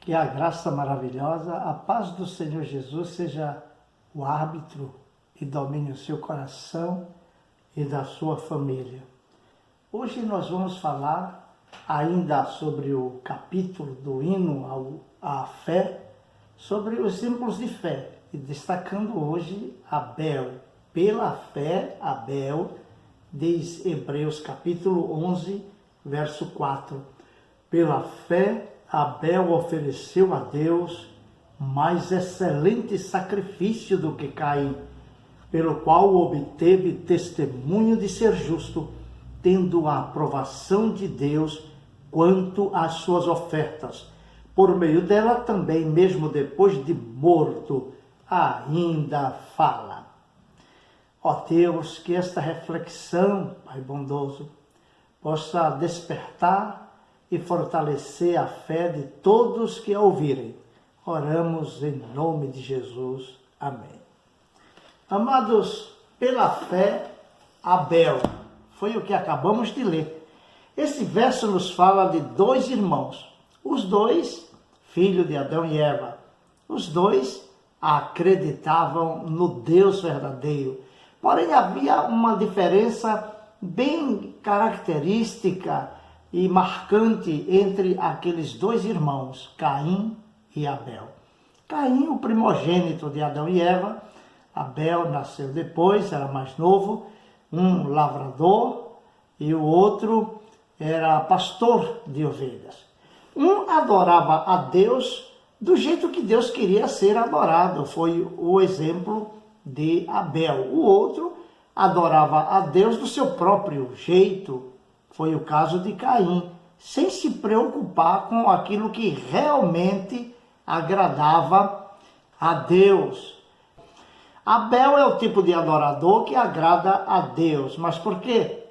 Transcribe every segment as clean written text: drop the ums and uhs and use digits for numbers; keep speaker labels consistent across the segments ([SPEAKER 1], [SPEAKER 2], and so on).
[SPEAKER 1] Que a graça maravilhosa, a paz do Senhor Jesus seja o árbitro e domine o seu coração e da sua família. Hoje nós vamos falar ainda sobre o capítulo do hino à fé, sobre os símbolos de fé, e destacando hoje Abel. Pela fé, Abel, diz Hebreus capítulo 11, verso 4. Pela fé, Abel ofereceu a Deus mais excelente sacrifício do que Caim, pelo qual obteve testemunho de ser justo, tendo a aprovação de Deus quanto às suas ofertas. Por meio dela também, mesmo depois de morto, ainda fala. Ó Deus, que esta reflexão, Pai bondoso, possa despertar e fortalecer a fé de todos que a ouvirem. Oramos em nome de Jesus. Amém. Amados, pela fé, Abel. Foi o que acabamos de ler. Esse verso nos fala de dois irmãos. Os dois, filhos de Adão e Eva. Os dois acreditavam no Deus verdadeiro. Porém, havia uma diferença bem característica e marcante entre aqueles dois irmãos, Caim e Abel. Caim, o primogênito de Adão e Eva. Abel nasceu depois, era mais novo, um lavrador, e o outro era pastor de ovelhas. Um adorava a Deus do jeito que Deus queria ser adorado, foi o exemplo de Abel. O outro adorava a Deus do seu próprio jeito, foi o caso de Caim, sem se preocupar com aquilo que realmente agradava a Deus. Abel é o tipo de adorador que agrada a Deus, mas por quê?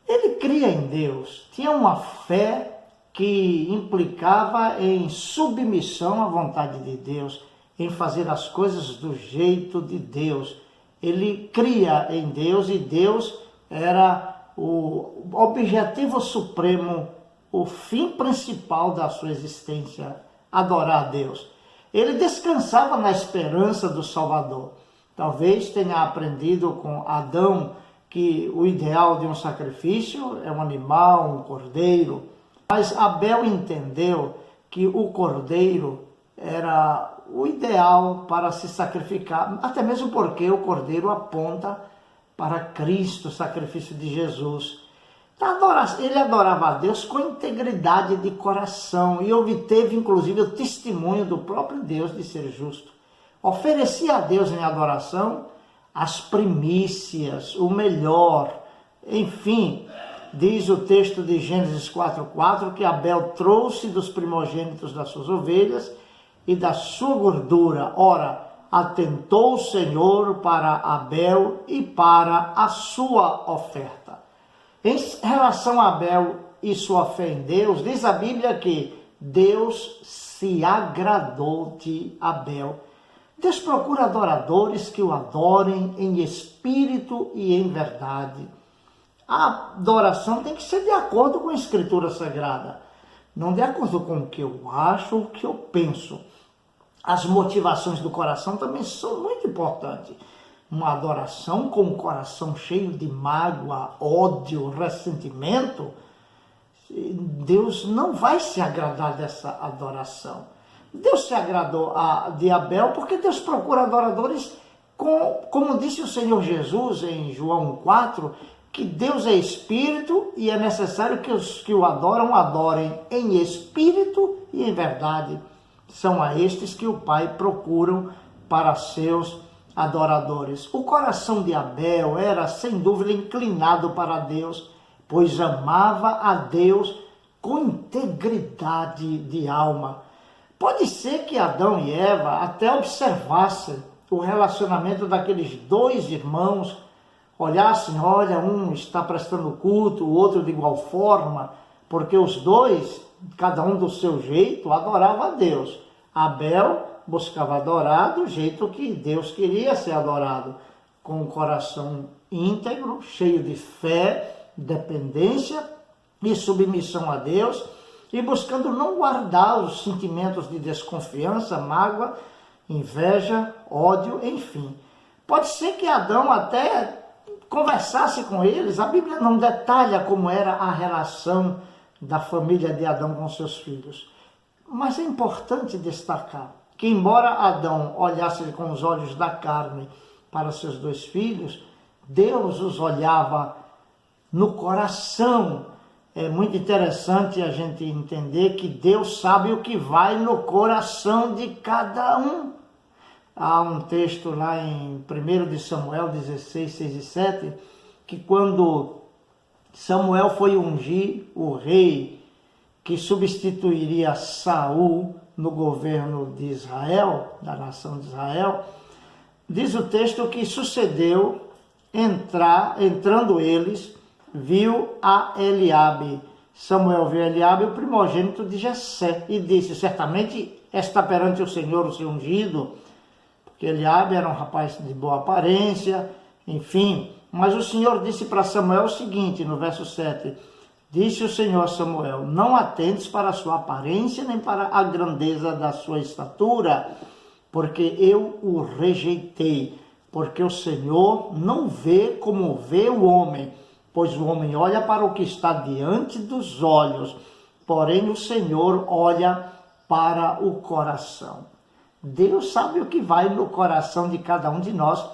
[SPEAKER 1] Ele cria em Deus, tinha uma fé que implicava em submissão à vontade de Deus, em fazer as coisas do jeito de Deus. Ele cria em Deus e Deus era o objetivo supremo, o fim principal da sua existência, adorar a Deus. Ele descansava na esperança do Salvador. Talvez tenha aprendido com Adão que o ideal de um sacrifício é um animal, um cordeiro. Mas Abel entendeu que o cordeiro era o ideal para se sacrificar, até mesmo porque o cordeiro aponta para Cristo, o sacrifício de Jesus. Ele adorava a Deus com integridade de coração e obteve inclusive o testemunho do próprio Deus de ser justo. Oferecia a Deus em adoração as primícias, o melhor. Enfim, diz o texto de Gênesis 4:4 que Abel trouxe dos primogênitos das suas ovelhas e da sua gordura. Ora, atentou o Senhor para Abel e para a sua oferta. Em relação a Abel e sua fé em Deus, diz a Bíblia que Deus se agradou de Abel. Deus procura adoradores que o adorem em espírito e em verdade. A adoração tem que ser de acordo com a Escritura Sagrada, não de acordo com o que eu acho ou o que eu penso. As motivações do coração também são muito importantes. Uma adoração com o coração cheio de mágoa, ódio, ressentimento, Deus não vai se agradar dessa adoração. Deus se agradou de Abel porque Deus procura adoradores, como disse o Senhor Jesus em João 4, que Deus é espírito e é necessário que os que o adoram, adorem em espírito e em verdade. São a estes que o Pai procuram para seus adoradores. O coração de Abel era, sem dúvida, inclinado para Deus, pois amava a Deus com integridade de alma. Pode ser que Adão e Eva até observassem o relacionamento daqueles dois irmãos, olhassem, olha, um está prestando culto, o outro de igual forma, porque os dois, cada um do seu jeito, adorava a Deus. Abel buscava adorar do jeito que Deus queria ser adorado, com o coração íntegro, cheio de fé, dependência e submissão a Deus. e buscando não guardar os sentimentos de desconfiança, mágoa, inveja, ódio, enfim. Pode ser que Adão até conversasse com eles, a Bíblia não detalha como era a relação da família de Adão com seus filhos. Mas é importante destacar que, embora Adão olhasse com os olhos da carne para seus dois filhos, Deus os olhava no coração. É muito interessante a gente entender que Deus sabe o que vai no coração de cada um. Há um texto lá em 1 de Samuel 16, 6 e 7, que quando Samuel foi ungir o rei que substituiria Saul no governo de Israel, da nação de Israel, diz o texto que sucedeu, entrando eles, viu a Eliabe. Samuel viu Eliabe, o primogênito de Jessé, e disse: certamente está perante o Senhor o seu ungido, porque Eliabe era um rapaz de boa aparência, enfim. Mas o Senhor disse para Samuel o seguinte, no verso 7, disse o Senhor a Samuel: não atentes para a sua aparência, nem para a grandeza da sua estatura, porque eu o rejeitei, porque o Senhor não vê como vê o homem, pois o homem olha para o que está diante dos olhos, porém o Senhor olha para o coração. Deus sabe o que vai no coração de cada um de nós,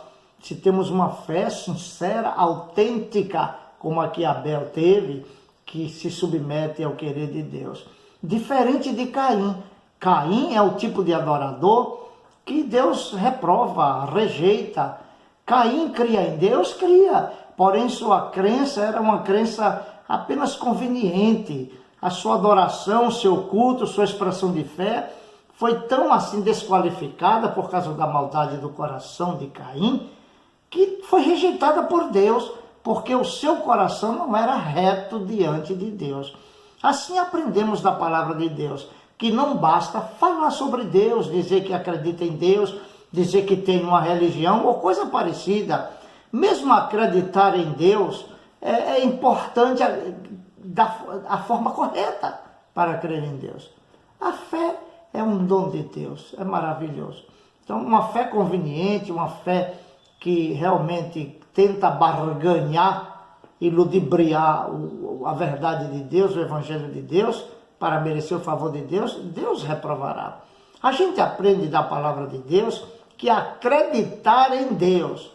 [SPEAKER 1] se temos uma fé sincera, autêntica, como a que Abel teve, que se submete ao querer de Deus. Diferente de Caim. Caim é o tipo de adorador que Deus reprova, rejeita. Caim cria em Deus? Cria. Porém, sua crença era uma crença apenas conveniente. A sua adoração, seu culto, sua expressão de fé foi tão assim desqualificada por causa da maldade do coração de Caim, que foi rejeitada por Deus, porque o seu coração não era reto diante de Deus. Assim aprendemos da palavra de Deus, que não basta falar sobre Deus, dizer que acredita em Deus, dizer que tem uma religião ou coisa parecida. Mesmo acreditar em Deus é importante a forma correta para crer em Deus. A fé é um dom de Deus, é maravilhoso. Então, uma fé conveniente, uma fé que realmente tenta barganhar e ludibriar a verdade de Deus, o Evangelho de Deus, para merecer o favor de Deus, Deus reprovará. A gente aprende da palavra de Deus que acreditar em Deus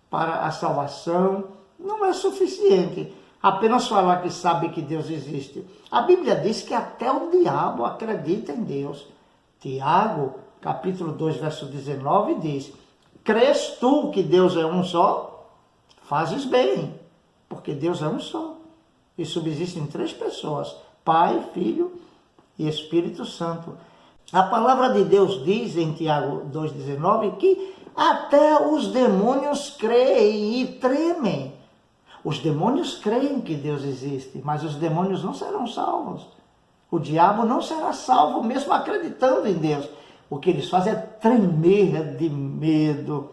[SPEAKER 1] para a salvação não é suficiente. Apenas falar que sabe que Deus existe. A Bíblia diz que até o diabo acredita em Deus. Tiago, capítulo 2, verso 19, diz: crês tu que Deus é um só? Fazes bem, porque Deus é um só. E subsistem 3 pessoas: Pai, Filho e Espírito Santo. A palavra de Deus diz em Tiago 2,19 que até os demônios creem e tremem. Os demônios creem que Deus existe, mas os demônios não serão salvos. O diabo não será salvo mesmo acreditando em Deus. O que eles fazem é tremer de medo.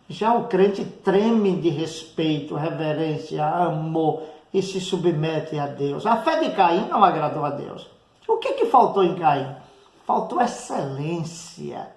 [SPEAKER 1] Já o crente treme de respeito, reverência, amor e se submete a Deus. A fé de Caim não agradou a Deus. O que faltou em Caim? Faltou excelência,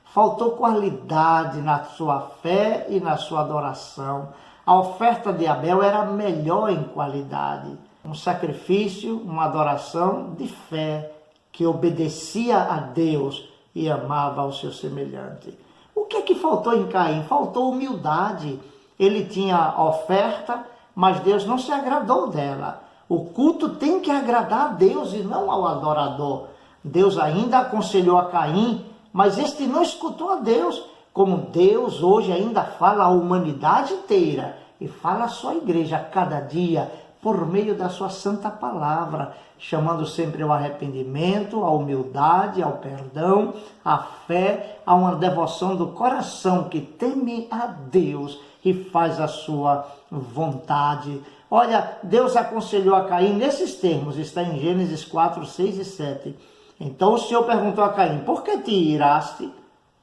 [SPEAKER 1] faltou qualidade na sua fé e na sua adoração. A oferta de Abel era melhor em qualidade. Um sacrifício, uma adoração de fé, que obedecia a Deus e amava ao seu semelhante. O que faltou em Caim? Faltou humildade. Ele tinha oferta, mas Deus não se agradou dela. O culto tem que agradar a Deus e não ao adorador. Deus ainda aconselhou a Caim, mas este não escutou a Deus, como Deus hoje ainda fala à humanidade inteira e fala à sua igreja a cada dia, por meio da sua santa palavra, chamando sempre ao arrependimento, à humildade, ao perdão, à fé, a uma devoção do coração que teme a Deus e faz a sua vontade. Olha, Deus aconselhou a Caim nesses termos, está em Gênesis 4, 6 e 7. Então o Senhor perguntou a Caim: por que te iraste?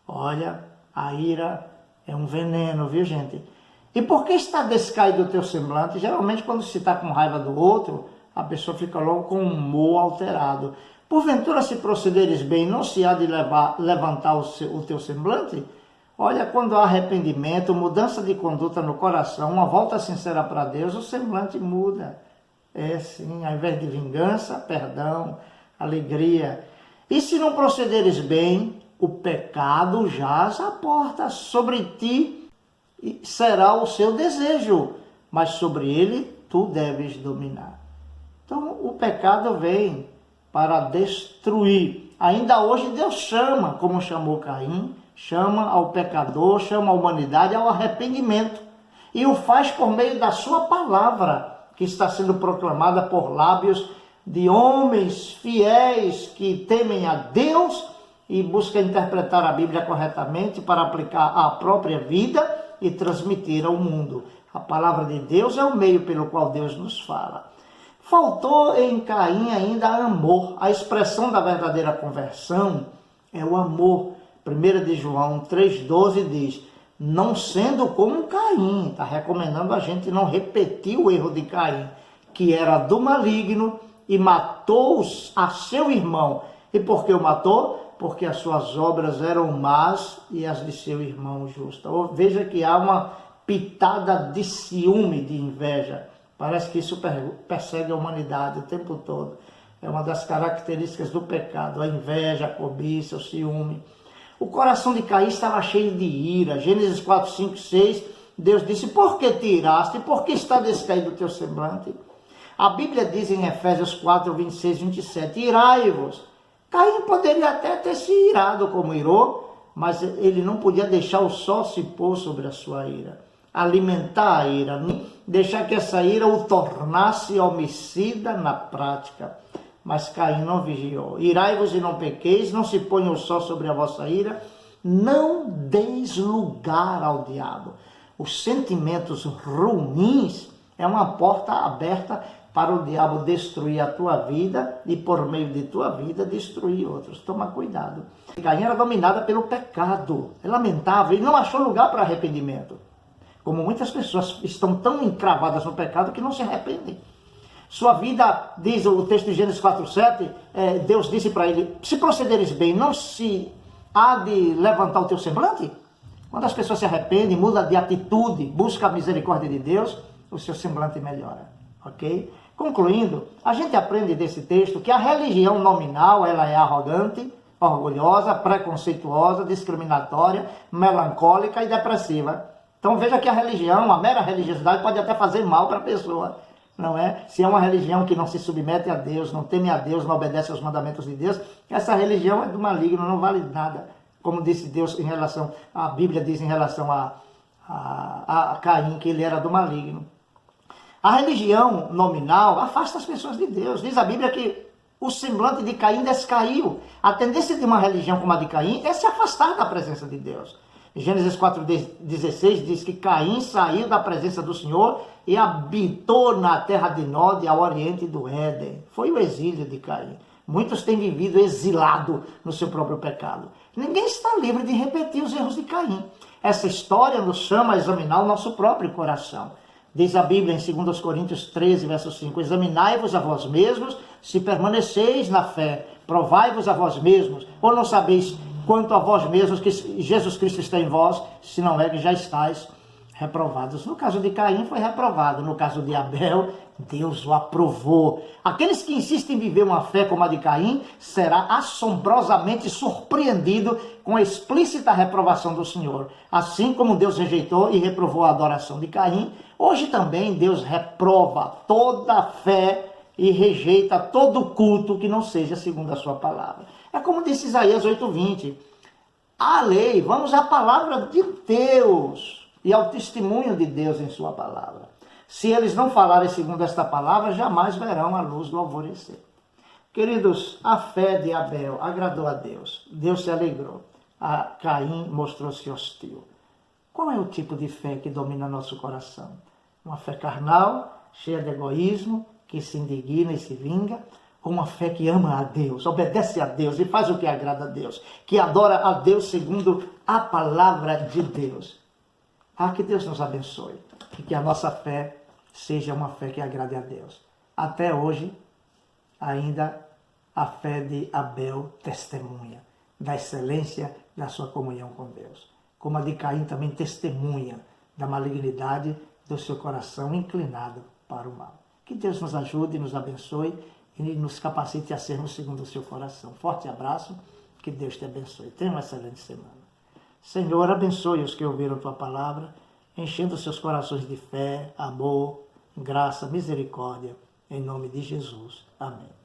[SPEAKER 1] Olha, a ira é um veneno, viu, gente? E por que está descaído o teu semblante? Geralmente quando se está com raiva do outro, a pessoa fica logo com o humor alterado. Porventura, se procederes bem, não se há de levantar o teu semblante? Olha, quando há arrependimento, mudança de conduta no coração, uma volta sincera para Deus, o semblante muda. É sim, ao invés de vingança, perdão, alegria. E se não procederes bem, o pecado jaz à porta, sobre ti será o seu desejo, mas sobre ele tu deves dominar. Então o pecado vem para destruir. Ainda hoje Deus chama, como chamou Caim, chama ao pecador, chama a humanidade ao arrependimento. E o faz por meio da sua palavra, que está sendo proclamada por lábios de homens fiéis que temem a Deus e buscam interpretar a Bíblia corretamente para aplicar à própria vida e transmitir ao mundo. A palavra de Deus é o meio pelo qual Deus nos fala. Faltou em Caim ainda amor. A expressão da verdadeira conversão é o amor. 1 de João 3,12 diz: não sendo como Caim, está recomendando a gente não repetir o erro de Caim, que era do maligno e matou a seu irmão. E por que o matou? Porque as suas obras eram más e as de seu irmão justas. Veja que há uma pitada de ciúme, de inveja. Parece que isso persegue a humanidade o tempo todo. É uma das características do pecado, a inveja, a cobiça, o ciúme. O coração de Caim estava cheio de ira. Gênesis 4, 5, 6, Deus disse: por que te iraste? Por que está descaído o teu semblante? A Bíblia diz em Efésios 4, 26, 27, irai-vos. Caim poderia até ter se irado como irou, mas ele não podia deixar o sol se pôr sobre a sua ira. Alimentar a ira, deixar que essa ira o tornasse homicida na prática. Mas Caim não vigiou. Irai-vos e não pequeis, não se ponha o sol sobre a vossa ira, não deis lugar ao diabo. Os sentimentos ruins é uma porta aberta para o diabo destruir a tua vida e por meio de tua vida destruir outros. Toma cuidado. Caim era dominada pelo pecado. É lamentável, ele não achou lugar para arrependimento. Como muitas pessoas estão tão encravadas no pecado que não se arrependem. Sua vida, diz o texto de Gênesis 4,7, Deus disse para ele: se procederes bem, não se há de levantar o teu semblante? Quando as pessoas se arrependem, mudam de atitude, buscam a misericórdia de Deus, o seu semblante melhora. Ok? Concluindo, a gente aprende desse texto que a religião nominal ela é arrogante, orgulhosa, preconceituosa, discriminatória, melancólica e depressiva. Então veja que a religião, a mera religiosidade pode até fazer mal para a pessoa, não é? Se é uma religião que não se submete a Deus, não teme a Deus, não obedece aos mandamentos de Deus, essa religião é do maligno, não vale nada. Como disse Deus em relação, a Bíblia diz em relação a Caim, que ele era do maligno. A religião nominal afasta as pessoas de Deus. Diz a Bíblia que o semblante de Caim descaiu. A tendência de uma religião como a de Caim é se afastar da presença de Deus. Gênesis 4,16 diz que Caim saiu da presença do Senhor e habitou na terra de Nod, ao oriente do Éden. Foi o exílio de Caim. Muitos têm vivido exilado no seu próprio pecado. Ninguém está livre de repetir os erros de Caim. Essa história nos chama a examinar o nosso próprio coração. Diz a Bíblia em 2 Coríntios 13, verso 5, examinai-vos a vós mesmos, se permaneceis na fé, provai-vos a vós mesmos, ou não sabeis quanto a vós mesmos que Jesus Cristo está em vós, se não é que já estáis reprovados. No caso de Caim foi reprovado, no caso de Abel, Deus o aprovou. Aqueles que insistem em viver uma fé como a de Caim, será assombrosamente surpreendido com a explícita reprovação do Senhor. Assim como Deus rejeitou e reprovou a adoração de Caim, hoje também Deus reprova toda fé e rejeita todo culto que não seja segundo a sua palavra. É como disse Isaías 8:20, a lei, vamos à palavra de Deus e ao testemunho de Deus em sua palavra. Se eles não falarem segundo esta palavra, jamais verão a luz do alvorecer. Queridos, a fé de Abel agradou a Deus. Deus se alegrou. A Caim mostrou-se hostil. Qual é o tipo de fé que domina nosso coração? Uma fé carnal, cheia de egoísmo, que se indigna e se vinga? Ou uma fé que ama a Deus, obedece a Deus e faz o que agrada a Deus, que adora a Deus segundo a palavra de Deus? Que Deus nos abençoe e que a nossa fé seja uma fé que agrade a Deus. Até hoje, ainda a fé de Abel testemunha da excelência da sua comunhão com Deus. Como a de Caim também testemunha da malignidade do seu coração inclinado para o mal. Que Deus nos ajude, nos abençoe e nos capacite a sermos segundo o seu coração. Forte abraço, que Deus te abençoe. Tenha uma excelente semana. Senhor, abençoe os que ouviram tua palavra, enchendo seus corações de fé, amor, graça, misericórdia, em nome de Jesus. Amém.